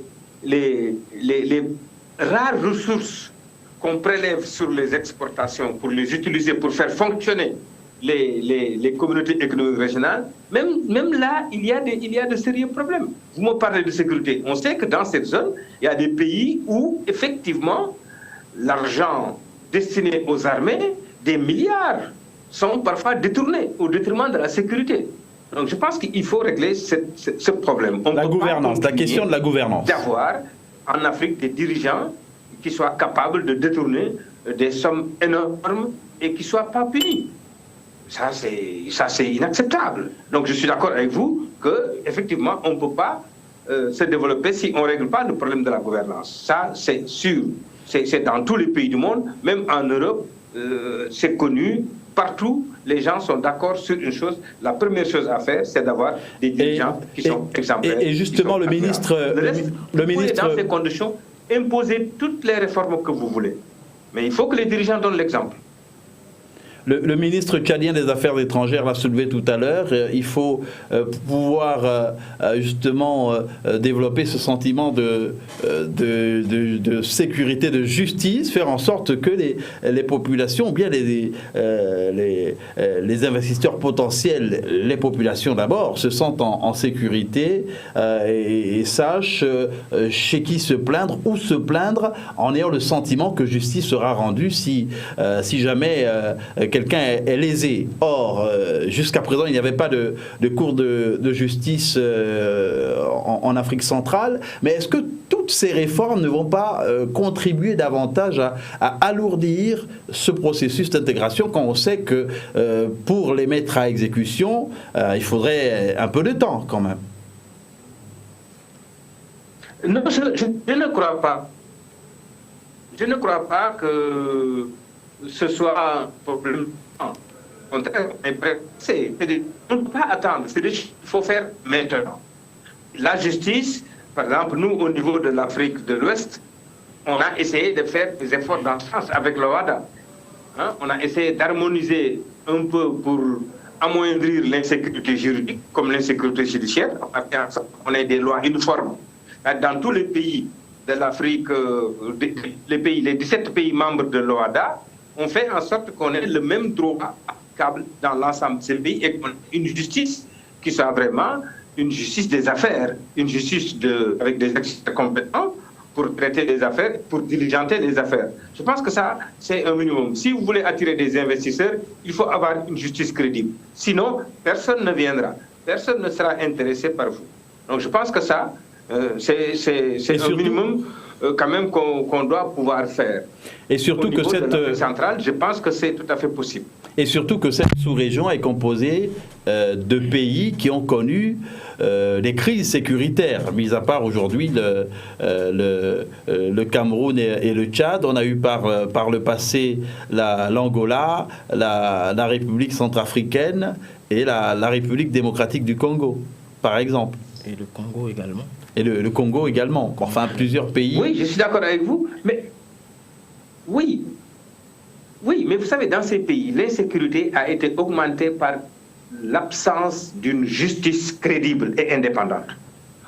rares ressources qu'on prélève sur les exportations pour les utiliser pour faire fonctionner les communautés économiques régionales, même là, il y a de sérieux problèmes. Vous me parlez de sécurité. On sait que dans cette zone, il y a des pays où, effectivement, l'argent destiné aux armées, des milliards, sont parfois détournés au détriment de la sécurité. Donc je pense qu'il faut régler ce problème. La gouvernance, la question de la gouvernance. D'avoir en Afrique des dirigeants qui soient capables de détourner des sommes énormes et qui ne soient pas punis. Ça, c'est inacceptable. Donc je suis d'accord avec vous qu'effectivement, on ne peut pas se développer si on ne règle pas le problème de la gouvernance. Ça, c'est sûr. C'est dans tous les pays du monde, même en Europe, c'est connu. Partout, les gens sont d'accord sur une chose. La première chose à faire, c'est d'avoir des dirigeants qui sont exemplaires. Et justement, le ministre... Le ministre, dans ces conditions, imposer toutes les réformes que vous voulez. Mais il faut que les dirigeants donnent l'exemple. Le ministre tchadien des Affaires étrangères l'a soulevé tout à l'heure. Il faut pouvoir justement développer ce sentiment de sécurité, de justice, faire en sorte que les populations, ou bien les investisseurs potentiels, les populations d'abord, se sentent en sécurité et sachent chez qui se plaindre, où se plaindre, en ayant le sentiment que justice sera rendue si jamais quelqu'un est lésé. Or, jusqu'à présent, il n'y avait pas de cour de justice en Afrique centrale. Mais est-ce que toutes ces réformes ne vont pas contribuer davantage à alourdir ce processus d'intégration quand on sait que pour les mettre à exécution, il faudrait un peu de temps quand même? Non, je ne crois pas. Je ne crois pas que ce soit un problème. On ne peut pas attendre. Il faut faire maintenant. La justice, par exemple, nous, au niveau de l'Afrique de l'Ouest, on a essayé de faire des efforts dans ce sens avec l'OADA. On a essayé d'harmoniser un peu pour amoindrir l'insécurité juridique comme l'insécurité judiciaire. On a des lois uniformes dans tous les pays de l'Afrique, les 17 pays membres de l'OHADA. On fait en sorte qu'on ait le même droit applicable dans l'ensemble de ces pays et qu'on ait une justice qui soit vraiment une justice des affaires, une justice avec des experts compétents pour traiter des affaires, pour diligenter les affaires. Je pense que ça, c'est un minimum. Si vous voulez attirer des investisseurs, il faut avoir une justice crédible. Sinon, personne ne viendra. Personne ne sera intéressé par vous. Donc je pense que ça, c'est un minimum quand même qu'on doit pouvoir faire. Et surtout que cette l'Afrique centrale, je pense que c'est tout à fait possible. Et surtout que cette sous-région est composée de pays qui ont connu des crises sécuritaires, mis à part aujourd'hui le Cameroun et le Tchad. On a eu par le passé l'Angola, la République centrafricaine et la République démocratique du Congo, par exemple. Et le Congo également. Et le Congo également. Enfin, plusieurs pays. Oui, je suis d'accord avec vous, mais oui, mais vous savez, dans ces pays, l'insécurité a été augmentée par l'absence d'une justice crédible et indépendante.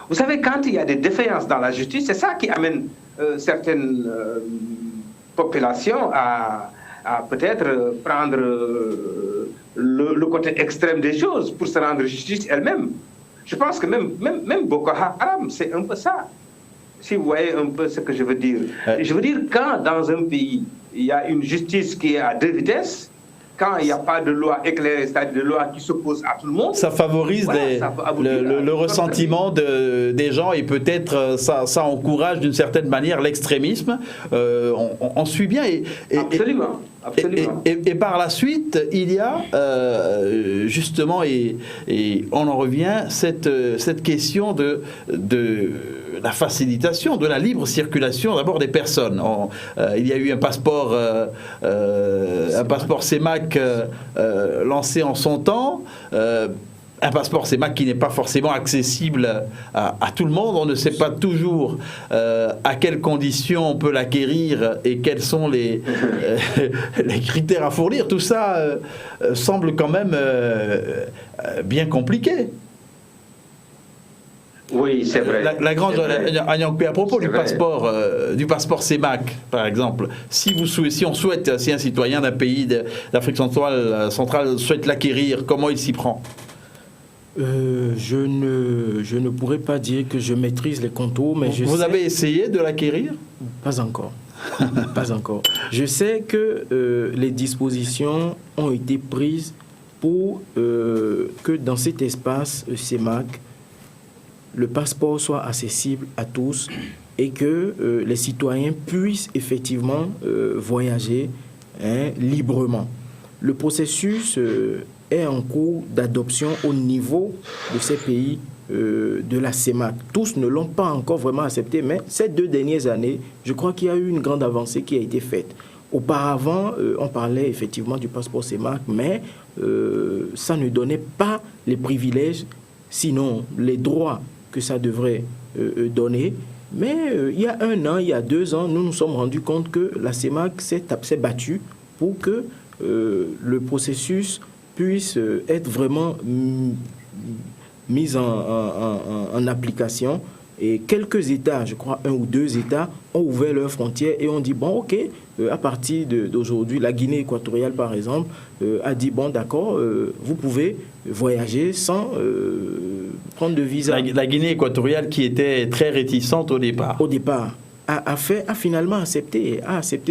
Vous savez, quand il y a des défaillances dans la justice, c'est ça qui amène certaines populations à peut-être prendre le côté extrême des choses pour se rendre justice elle-même. Je pense que même Boko Haram, c'est un peu ça. Si vous voyez un peu ce que je veux dire. Je veux dire, quand dans un pays, il y a une justice qui est à deux vitesses, quand il n'y a pas de loi éclairée, c'est-à-dire de loi qui s'oppose à tout le monde, ça favorise le ressentiment des gens et peut-être ça encourage d'une certaine manière l'extrémisme. On suit bien. Absolument. Et par la suite, il y a justement, et on en revient, cette question de la facilitation, de la libre circulation d'abord des personnes. Il y a eu un passeport CEMAC lancé en son temps. Un passeport CEMAC qui n'est pas forcément accessible à tout le monde. On ne sait pas toujours à quelles conditions on peut l'acquérir et quels sont les critères à fournir. Tout ça semble quand même bien compliqué. Oui, c'est vrai. La grande Agnankwe, à propos du passeport CEMAC, par exemple, si un citoyen d'un pays d'Afrique centrale souhaite l'acquérir, comment il s'y prend ? Je ne pourrais pas dire que je maîtrise les contours, mais Vous avez essayé de l'acquérir ? Pas encore. Pas encore. Je sais que les dispositions ont été prises pour que dans cet espace CEMAC, le passeport soit accessible à tous et que les citoyens puissent effectivement voyager librement. Le processus est en cours d'adoption au niveau de ces pays de la CEMAC. Tous ne l'ont pas encore vraiment accepté, mais ces 2 dernières années, je crois qu'il y a eu une grande avancée qui a été faite. Auparavant, on parlait effectivement du passeport CEMAC, mais ça ne donnait pas les privilèges, sinon les droits que ça devrait donner. Mais il y a 1 an, il y a 2 ans, nous nous sommes rendus compte que la CEMAC s'est battue pour que le processus puisse être vraiment mis en application. Et quelques États, je crois 1 ou 2 États, ont ouvert leurs frontières et ont dit, bon, ok, à partir d'aujourd'hui, la Guinée équatoriale, par exemple, a dit, bon, d'accord, vous pouvez voyager sans prendre de visa. La Guinée équatoriale qui était très réticente au départ. Au départ, a finalement accepté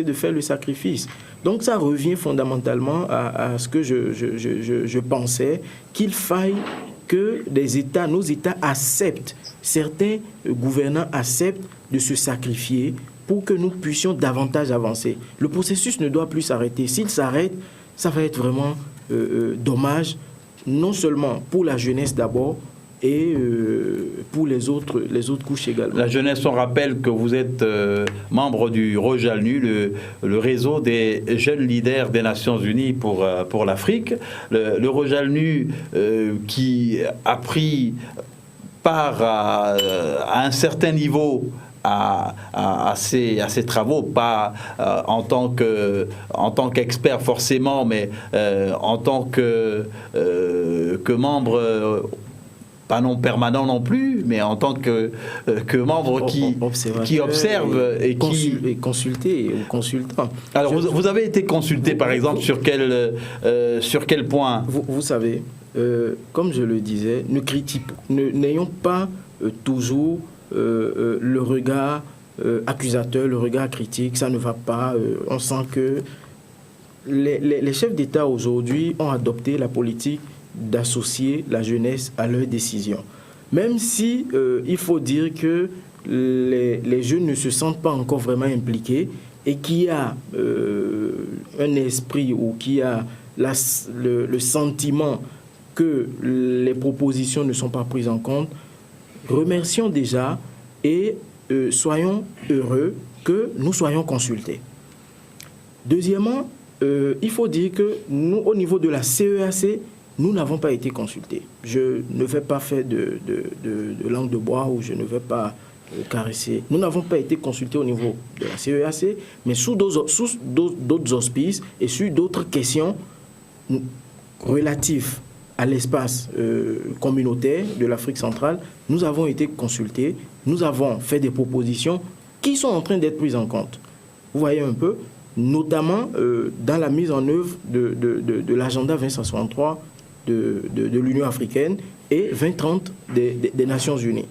de faire le sacrifice. Donc ça revient fondamentalement à ce que je pensais, qu'il faille que nos États acceptent, certains gouvernants acceptent de se sacrifier pour que nous puissions davantage avancer. Le processus ne doit plus s'arrêter. S'il s'arrête, ça va être vraiment dommage, non seulement pour la jeunesse d'abord, et pour les autres couches également. La jeunesse, on rappelle que vous êtes membre du Rojalnu, le réseau des jeunes leaders des Nations Unies pour l'Afrique. Le Rojalnu qui a pris part à un certain niveau à ces travaux, pas en tant qu'expert forcément, mais en tant que membre, pas non permanent non plus, mais en tant que membre qui observe et qui... Consulté ou consultant. Alors, vous avez été consulté, par exemple, sur quel point? Vous savez, comme je le disais, n'ayons pas toujours le regard accusateur, le regard critique, ça ne va pas. On sent que les chefs d'État aujourd'hui ont adopté la politique d'associer la jeunesse à leurs décisions. Même si il faut dire que les jeunes ne se sentent pas encore vraiment impliqués et qu'il y a un esprit ou qu'il y a le sentiment que les propositions ne sont pas prises en compte, remercions déjà et soyons heureux que nous soyons consultés. Deuxièmement, il faut dire que nous, au niveau de la CEAC, nous n'avons pas été consultés. Je ne vais pas faire de langue de bois ou je ne vais pas caresser. Nous n'avons pas été consultés au niveau de la CEAC, mais sous d'autres auspices et sur d'autres questions relatives à l'espace communautaire de l'Afrique centrale. Nous avons été consultés, nous avons fait des propositions qui sont en train d'être prises en compte. Vous voyez un peu, notamment dans la mise en œuvre de l'agenda 2063 de l'Union africaine et 2030 des Nations Unies.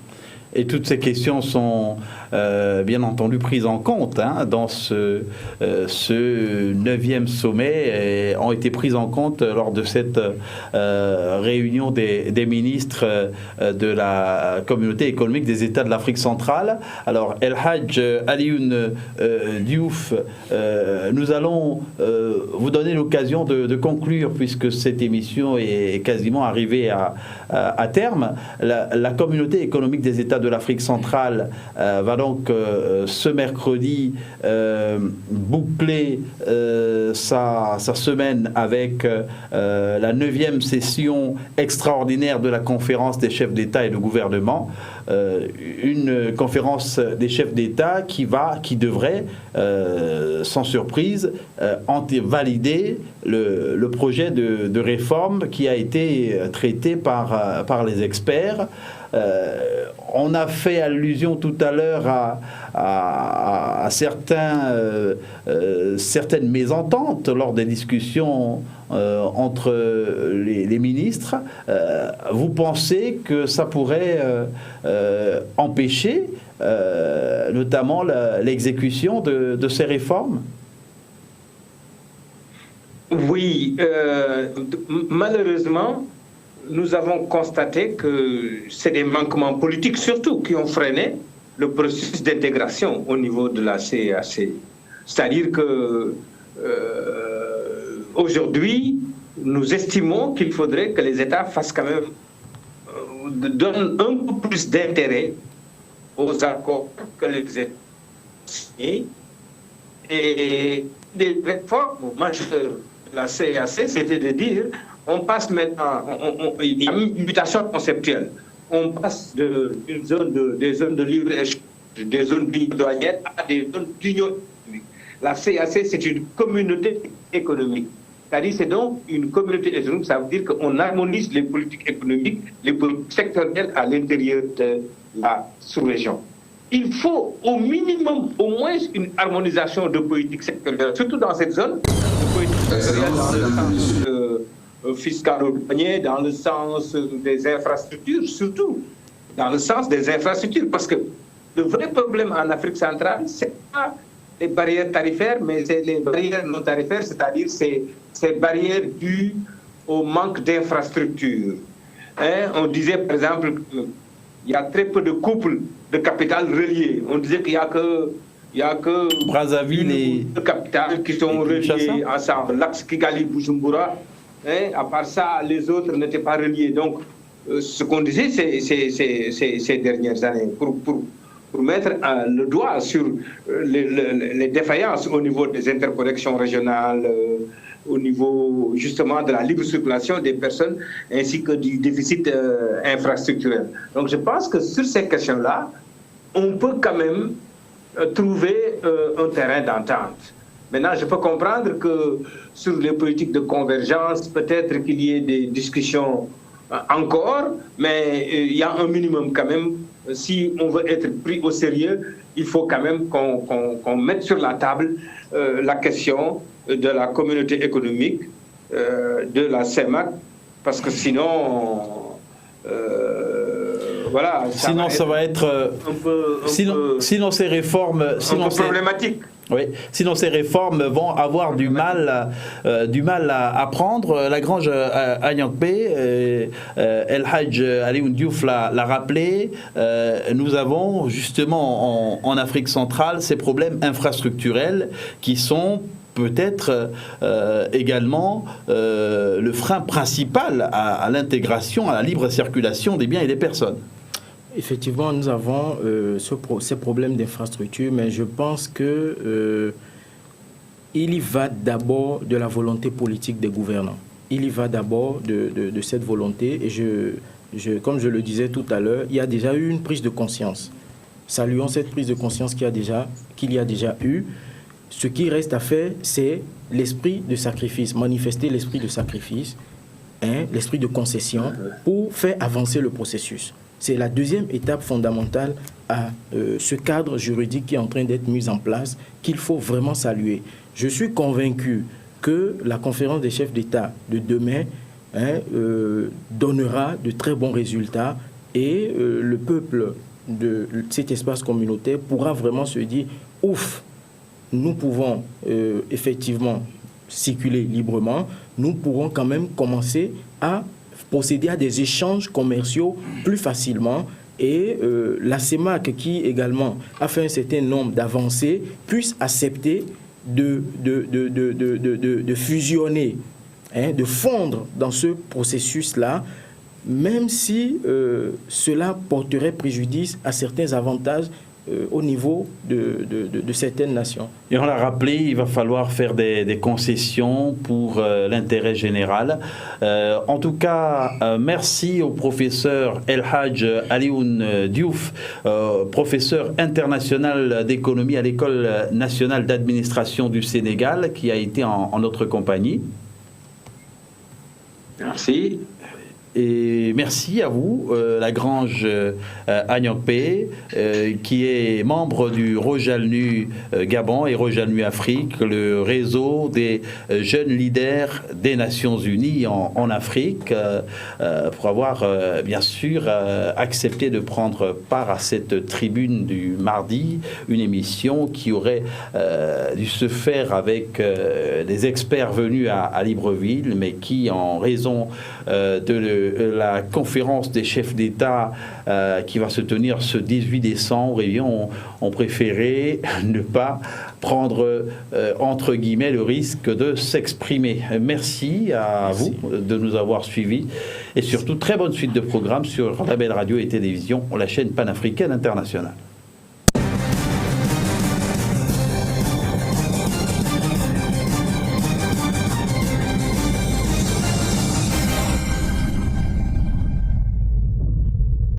Et toutes ces questions sont bien entendu prises en compte dans ce 9e sommet et ont été prises en compte lors de cette réunion des ministres de la communauté économique des États de l'Afrique centrale. Alors, El Hadj Alioune Diouf, nous allons vous donner l'occasion de conclure puisque cette émission est quasiment arrivée à terme. La communauté économique des États de l'Afrique centrale va donc ce mercredi boucler sa semaine avec la 9e session extraordinaire de la conférence des chefs d'État et de gouvernement. Une conférence des chefs d'État qui devrait, sans surprise, valider le projet de réforme qui a été traité par les experts. On a fait allusion tout à l'heure à certaines mésententes lors des discussions entre les ministres. Vous pensez que ça pourrait empêcher notamment l'exécution de ces réformes? Oui, malheureusement, nous avons constaté que c'est des manquements politiques surtout qui ont freiné le processus d'intégration au niveau de la CEAC. C'est-à-dire que aujourd'hui, nous estimons qu'il faudrait que les États fassent quand même, donnent un peu plus d'intérêt aux accords que les États signent. Et des réformes majeures de la CEAC, c'était de dire on passe maintenant, il y a une mutation conceptuelle. On passe des zones de libre-échange, des zones douanières à des zones d'union économique. La CEAC, c'est une communauté économique. C'est-à-dire c'est donc une communauté économique, ça veut dire qu'on harmonise les politiques économiques, les politiques sectorielles à l'intérieur de la sous-région. Il faut au minimum, au moins une harmonisation de politique sectorielle, surtout dans cette zone, de politique sectorielle fiscalo-douanier, dans le sens des infrastructures, surtout dans le sens des infrastructures, parce que le vrai problème en Afrique centrale, c'est pas les barrières tarifaires, mais c'est les barrières non tarifaires, c'est-à-dire ces barrières dues au manque d'infrastructures. On disait par exemple qu'il y a très peu de couples de capital reliés. On disait qu'il n'y a que Brazzaville et de capital qui sont reliés ensemble. L'axe Kigali-Bujumbura. À part ça, les autres n'étaient pas reliés. Donc, ce qu'on disait ces dernières années, pour mettre le doigt sur les défaillances au niveau des interconnexions régionales, au niveau justement de la libre circulation des personnes, ainsi que du déficit infrastructurel. Donc, je pense que sur ces questions-là, on peut quand même trouver un terrain d'entente. Maintenant, je peux comprendre que sur les politiques de convergence, peut-être qu'il y ait des discussions encore, mais il y a un minimum quand même. Si on veut être pris au sérieux, il faut quand même qu'on mette sur la table la question de la communauté économique, de la CEMAC, parce que sinon, voilà. Sinon, ça va être sinon ces réformes, sinon c'est problématique. Oui, sinon ces réformes vont avoir du mal à prendre. Lagrange Agnankpe, El Hadj Alioune Diouf l'a rappelé, nous avons justement en Afrique centrale ces problèmes infrastructurels qui sont peut-être également le frein principal à l'intégration, à la libre circulation des biens et des personnes. Effectivement, nous avons ces problèmes d'infrastructure, mais je pense que il y va d'abord de la volonté politique des gouvernants. Il y va d'abord de cette volonté, et comme je le disais tout à l'heure, il y a déjà eu une prise de conscience. Saluons cette prise de conscience qu'il y a déjà eu. Ce qui reste à faire, c'est l'esprit de sacrifice, manifester l'esprit de sacrifice, l'esprit de concession, pour faire avancer le processus. C'est la deuxième étape fondamentale à ce cadre juridique qui est en train d'être mis en place, qu'il faut vraiment saluer. Je suis convaincu que la conférence des chefs d'État de demain donnera de très bons résultats, et le peuple de cet espace communautaire pourra vraiment se dire « ouf !» Nous pouvons effectivement circuler librement, nous pourrons quand même commencer à procéder à des échanges commerciaux plus facilement, et la CEMAC, qui également a fait un certain nombre d'avancées, puisse accepter de fusionner, de fondre dans ce processus-là, même si cela porterait préjudice à certains avantages au niveau de certaines nations. Et on l'a rappelé, il va falloir faire des concessions pour l'intérêt général. En tout cas, merci au professeur El Hadj Alioune Diouf, professeur international d'économie à l'École nationale d'administration du Sénégal, qui a été en notre compagnie. Merci. Et merci à vous, Lagrange Agnankpe, qui est membre du Rojalnu Gabon et Rojalnu Afrique, le réseau des jeunes leaders des Nations Unies en Afrique, pour avoir bien sûr accepté de prendre part à cette tribune du mardi, une émission qui aurait dû se faire avec des experts venus à Libreville, mais qui, en raison de la conférence des chefs d'État qui va se tenir ce 18 décembre, eh bien, on préférait ne pas prendre, entre guillemets, le risque de s'exprimer. Merci à vous de nous avoir suivis, et surtout, très bonne suite de programmes sur la belle radio et télévision, la chaîne panafricaine internationale.